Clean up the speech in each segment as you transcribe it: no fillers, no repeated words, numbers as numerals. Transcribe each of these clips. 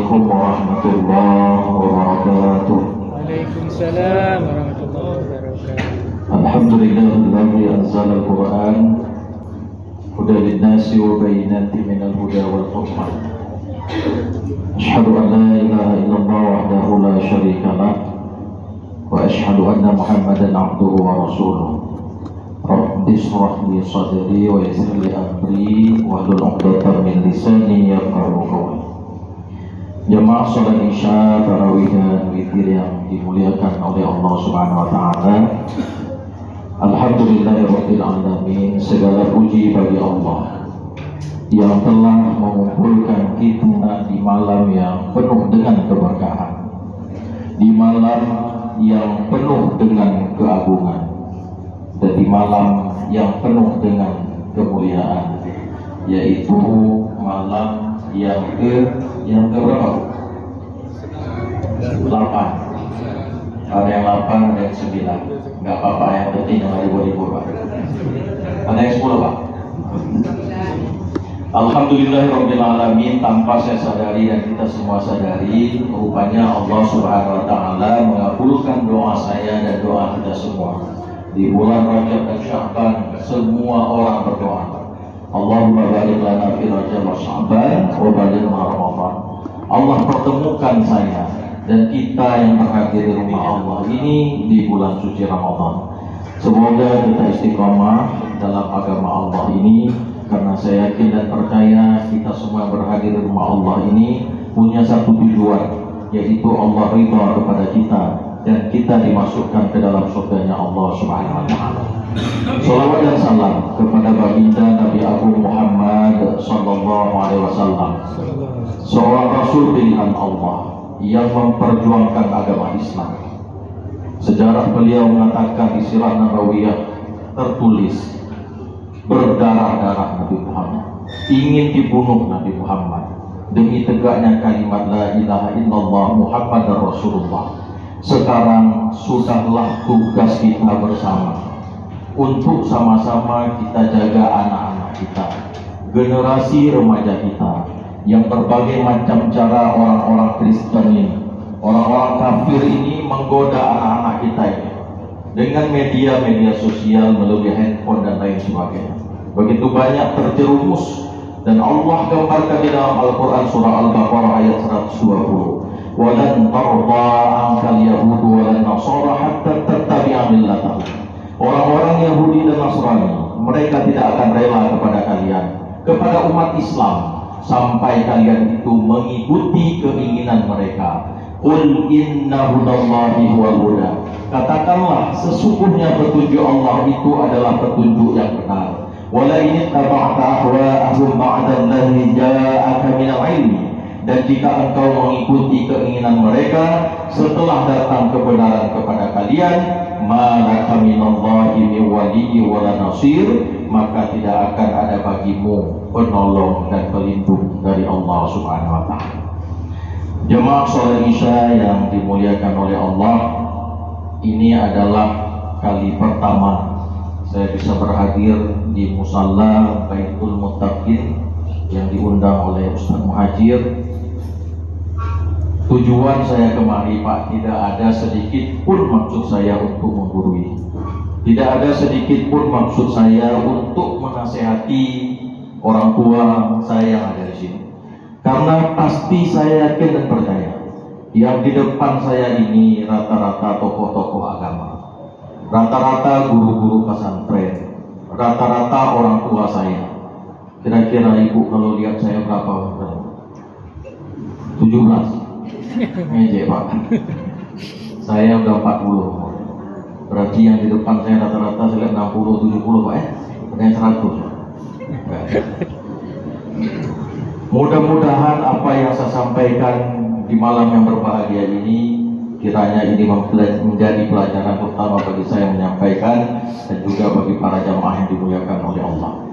Assalamualaikum warahmatullahi wabarakatuh. Waalaikumsalam warahmatullahi wabarakatuh. Alhamdulillahilladzi anzala al-Qur'an hudan lin-nasi wa bayyinatin minal huda wal furqan. Asyhadu an la ilaha illallah wahdahu la syarika lah wa asyhadu anna Muhammadan abduhu wa rasuluh. Rabbi shrah li sadri wa yassir li amri wahlul 'uqdatam min lisani yafqahu qawli. Jamaah salat Isya, tarawih dan witir yang dimuliakan oleh Allah Subhanahu wa taala. Alhamdulillahirabbil alamin, segala puji bagi Allah yang telah mengumpulkan kita di malam yang penuh dengan keberkahan, di malam yang penuh dengan keagungan, dan di malam yang penuh dengan kemuliaan, yaitu malam yang berapa? 8. Ada yang 8, ada yang 9. Enggak apa-apa, yang penting jangan ribut-ribut, Pak. Ada yang 10, Pak. Alhamdulillahirabbil alamin, tanpa saya sadari dan kita semua sadari, rupanya Allah Subhanahu wa taala mengabulkan doa saya dan doa kita semua. Di bulan Rajab dan Sya'ban, semua orang berdoa, Allahumma barik lana fi Rajab wa Sya'ban wa balighna Ramadan. Allah pertemukan saya dan kita yang berhadir di rumah Allah ini di bulan suci Ramadan. Semoga kita istiqomah dalam agama Allah ini, karena saya yakin dan percaya kita semua yang berhadir di rumah Allah ini punya satu tujuan, yaitu Allah ridha kepada kita dan kita dimasukkan ke dalam surganya Allah Subhanahu wa taala. Salawat dan salam kepada baginda Nabi Agung Muhammad sallallahu alaihi wasallam, seorang rasul pilihan Allah yang memperjuangkan agama Islam. Sejarah beliau mengatakan di Sirah Nabawiyah tertulis, berdarah-darah Nabi Muhammad, ingin dibunuh Nabi Muhammad demi tegaknya kalimat la ilaha illallah Muhammadar Rasulullah. Sekarang sudahlah tugas kita bersama untuk sama-sama kita jaga anak-anak kita, generasi remaja kita, yang berbagai macam cara orang-orang Kristen ini, orang-orang kafir ini menggoda anak-anak kita ini dengan media-media sosial, melalui handphone dan lain sebagainya. Begitu banyak terjerumus, dan Allah gambarkan di dalam Al-Quran surah Al-Baqarah ayat 120. Walan tarda ankal yahudu walan nasara hatta tattabi'a millatahum. Orang-orang Yahudi dan Nasrani, mereka tidak akan rela kepada kalian, kepada umat Islam, sampai kalian itu mengikuti keinginan mereka. Qul inna hudallahi huwal huda. Katakanlah, sesungguhnya petunjuk Allah itu adalah petunjuk yang benar. Wala in ittaba'ta ahwa'ahum ba'da alladhi ja'aka minal ilmi. Dan jika engkau mengikuti keinginan mereka setelah datang kebenaran kepada kalian, malaka minallahi min waliyyin wala nasir, maka tidak akan ada bagimu penolong dan pelindung dari Allah Subhanahu wa taala. Jemaah salat Isya yang dimuliakan oleh Allah, ini adalah kali pertama saya bisa berhadir di Musalla Baitul Muttaqin yang diundang oleh Ustaz Muhajir. Tujuan saya kemari, Pak, tidak ada sedikit pun maksud saya untuk menggurui, tidak ada sedikit pun maksud saya untuk menasehati orang tua saya yang ada di sini. Karena pasti saya yakin dan percaya, yang di depan saya ini rata-rata tokoh-tokoh agama, rata-rata guru-guru pesantren, rata-rata orang tua saya. Kira-kira ibu kalau lihat saya berapa? 17. Ngejek, Pak. Saya udah 40. Berarti yang di depan saya rata-rata saya lihat 60, 70, Pak. Ada yang 100. Mudah-mudahan apa yang saya sampaikan di malam yang berbahagia ini, kiranya ini menjadi pelajaran utama bagi saya menyampaikan, dan juga bagi para jamaah yang dimuliakan oleh Allah.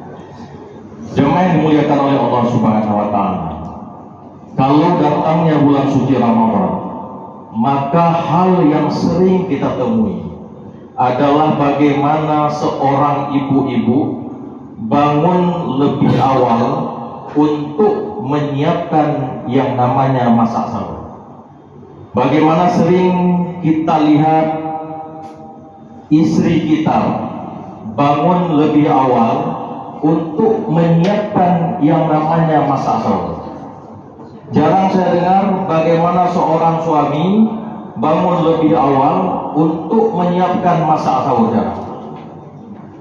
Jemaah yang dimuliakan oleh Allah Subhanahu wa taala, kalau datangnya bulan suci Ramadan, maka hal yang sering kita temui adalah bagaimana seorang ibu-ibu bangun lebih awal untuk menyiapkan yang namanya masak sahur. Bagaimana sering kita lihat istri kita bangun lebih awal untuk menyiapkan yang namanya masak sahur. Jarang saya dengar bagaimana seorang suami bangun lebih awal untuk menyiapkan masak sahur.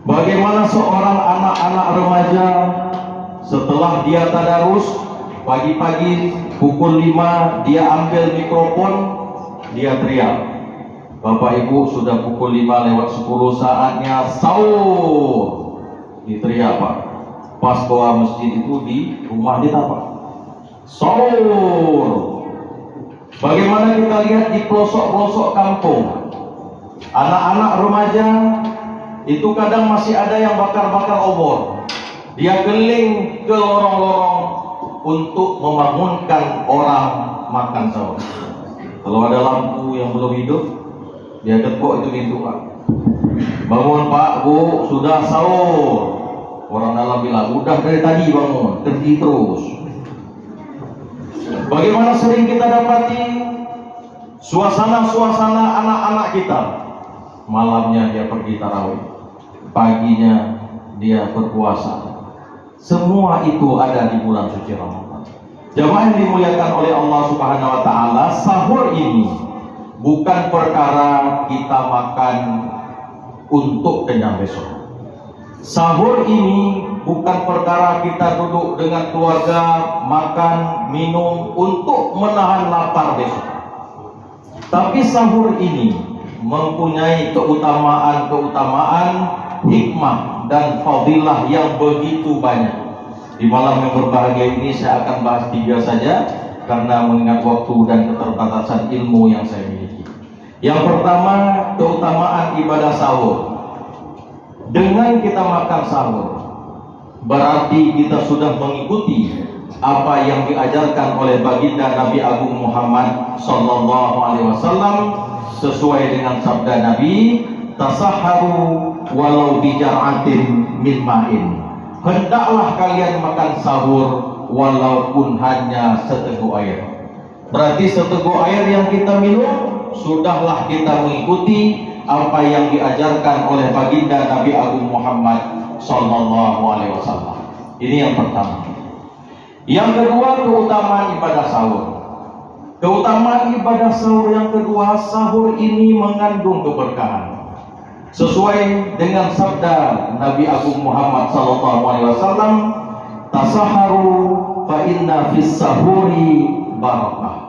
Bagaimana seorang anak-anak remaja setelah dia tadarus pagi-pagi pukul 5 dia ambil mikrofon, dia teriak, Bapak Ibu sudah pukul 5:10 saatnya sahur. Diteriak Pak. Pas bawa masjid itu di rumah kita Pak. Sahur. Bagaimana kita lihat di pelosok-pelosok kampung, anak-anak remaja itu kadang masih ada yang bakar-bakar obor. Dia keliling ke lorong-lorong untuk membangunkan orang makan sahur. Kalau ada lampu yang belum hidup, dia tekuk itu pintu Pak. Bangun Pak, Bu, sudah sahur. Orang dalam bilang, udah dari tadi bangun, kerja terus. Bagaimana sering kita dapati suasana-suasana anak-anak kita. Malamnya dia pergi tarawih, paginya dia berpuasa. Semua itu ada di bulan suci Ramadan. Jamaah yang dimuliakan oleh Allah Subhanahu wa taala, sahur ini bukan perkara kita makan untuk kenyang besok. Sahur ini bukan perkara kita duduk dengan keluarga makan, minum untuk menahan lapar besok. Tapi sahur ini mempunyai keutamaan, hikmah dan fadilah yang begitu banyak. Di malam yang berbahagia ini saya akan bahas 3 saja karena mengingat waktu dan keterbatasan ilmu yang saya miliki. Yang pertama, keutamaan ibadah sahur. Dengan kita makan sahur, berarti kita sudah mengikuti apa yang diajarkan oleh baginda Nabi Agung Muhammad sallallahu alaihi wasallam sesuai dengan sabda Nabi, tasahharu walau bijar'atin min ma'in. Hendaklah kalian makan sahur walaupun hanya seteguk air. Berarti seteguk air yang kita minum, sudahlah kita mengikuti apa yang diajarkan oleh baginda Nabi Agung Muhammad sallallahu alaihi wasallam. Ini yang pertama. Yang kedua, keutamaan ibadah sahur. Keutamaan ibadah sahur yang kedua, sahur ini mengandung keberkahan. Sesuai dengan sabda Nabi Agung Muhammad sallallahu alaihi wasallam, tasaharu fa inna fis sahuri barakah.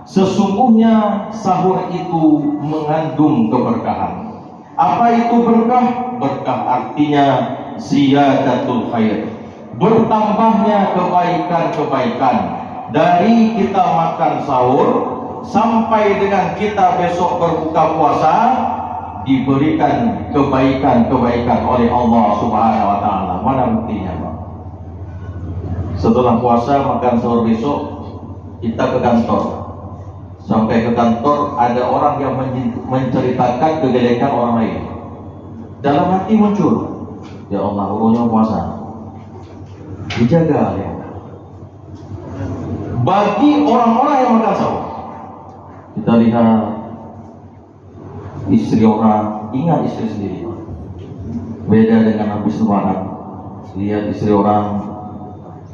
Sesungguhnya sahur itu mengandung keberkahan. Apa itu berkah? Berkah artinya ziyadatul khair, bertambahnya kebaikan-kebaikan. Dari kita makan sahur sampai dengan kita besok berbuka puasa, diberikan kebaikan-kebaikan oleh Allah Subhanahu wa taala. Mana buktinya, Pak? Setelah puasa makan sahur besok, kita ke kantor. Sampai ke kantor ada orang yang menceritakan kejelekan orang lain. Dalam hati muncul, ya Allah, urunya puasa. Dijaga ya. Bagi orang-orang yang makan sahur, kita lihat istri orang, ingat istri sendiri. Beda dengan habis lebaran, lihat istri orang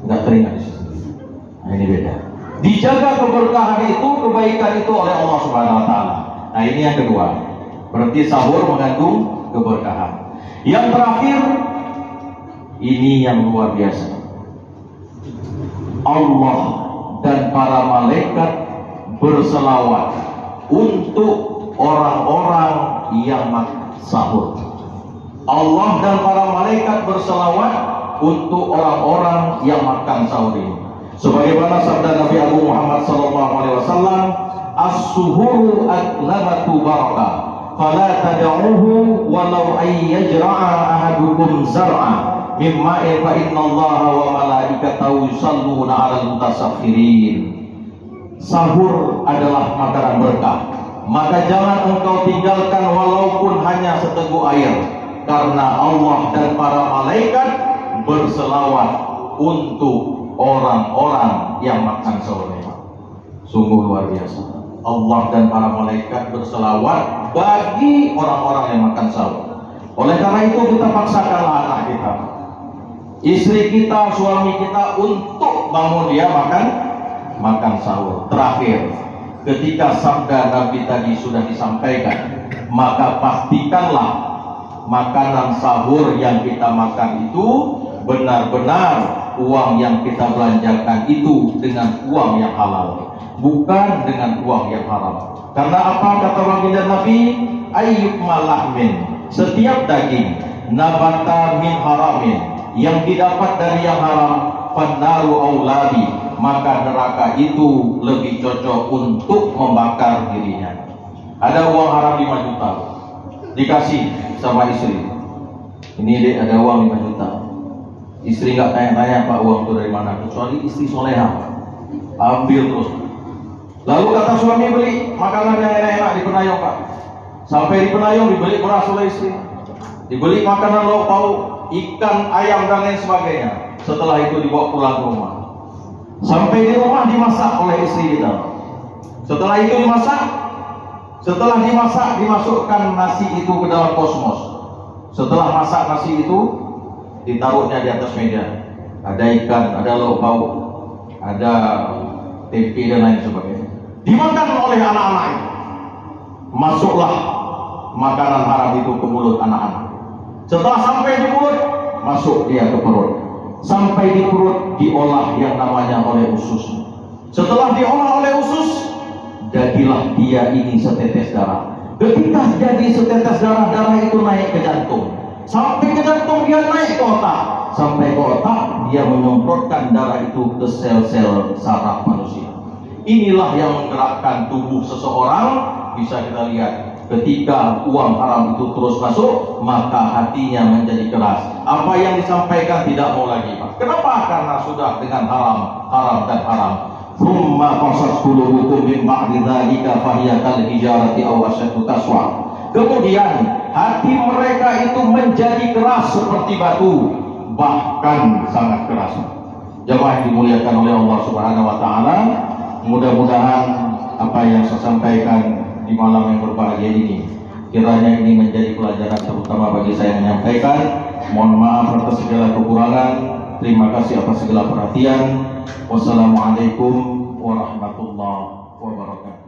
nggak teringat istri sendiri. Nah, ini beda. Dijaga keberkahan itu, kebaikan itu oleh Allah Subhanahu wa taala. Nah, ini yang kedua. Berarti sahur mengandung keberkahan. Yang terakhir, ini yang luar biasa. Allah dan para malaikat berselawat untuk orang-orang yang sahur. Allah dan para malaikat berselawat untuk orang-orang yang makan sahur ini. Sebagaimana sabda Nabi Agung Muhammad sallallahu alaihi wasallam, as-suhuru aklamatu barakah, fala tad'uhu walau ay yajra'a ahadukum zar'a mimma fa innallaha wa malaikatahu yusalluna 'alal mutasakhirin. Sahur adalah makanan berkah, maka jangan engkau tinggalkan walaupun hanya seteguk air, karena Allah dan para malaikat berselawat untuk orang-orang yang makan soleha. Sungguh luar biasa. Allah dan para malaikat berselawat bagi orang-orang yang makan sahur. Oleh karena itu kita paksakanlah anak kita, istri kita, suami kita untuk bangun dia makan sahur. Terakhir, ketika sabda Nabi tadi sudah disampaikan, maka pastikanlah makanan sahur yang kita makan itu benar-benar uang yang kita belanjakan itu dengan uang yang halal, bukan dengan uang yang haram. Karena apa kata baginda Nabi? Ayyub malahmin, setiap daging nabata min haramin, yang didapat dari yang haram, fannaru auladi, maka neraka itu lebih cocok untuk membakar dirinya. Ada uang haram 5 juta dikasih sama istri, ini dek ada uang 5 juta. Istri nggak tanya-tanya Pak uang itu dari mana, kecuali istri soleha, ambil terus. Lalu kata suami, beli makanan yang enak-enak di Penayong Pak. Sampai di Penayong dibeli beras oleh istri, dibeli makanan lauk pauk, ikan, ayam dan lain sebagainya. Setelah itu dibawa pulang ke rumah. Sampai di rumah dimasak oleh istri kita. Setelah itu setelah dimasak dimasukkan nasi itu ke dalam kosmos. Setelah masak nasi itu ditaruhnya di atas meja. Ada ikan, ada lauk pauk, ada tempe dan lain sebagainya. Dimakan oleh anak-anak itu. Masuklah makanan haram itu ke mulut anak-anak. Setelah sampai di mulut, masuk dia ke perut. Sampai di perut diolah yang namanya oleh usus. Setelah diolah oleh usus, jadilah dia ini setetes darah. Ketika jadi setetes darah, darah itu naik ke jantung. Sampai ke jantung dia naik ke otak. Sampai ke otak dia menyemprotkan darah itu ke sel-sel saraf manusia. Inilah yang menggerakkan tubuh seseorang. Bisa kita lihat, ketika uang haram itu terus masuk, maka hatinya menjadi keras. Apa yang disampaikan tidak mau lagi, Pak. Kenapa? Karena sudah dengan haram dan haram. Thumma qasat qulubukum min ba'di dzalika fahiya kal hijarati aw ashaddu qaswa. Kemudian hati mereka itu menjadi keras seperti batu, bahkan sangat keras. Jemaah yang dimuliakan oleh Allah Subhanahu wa taala, mudah-mudahan apa yang saya sampaikan di malam yang berbahagia ini kiranya ini menjadi pelajaran terutama bagi saya menyampaikan. Mohon maaf atas segala kekurangan. Terima kasih atas segala perhatian. Wassalamualaikum warahmatullahi wabarakatuh.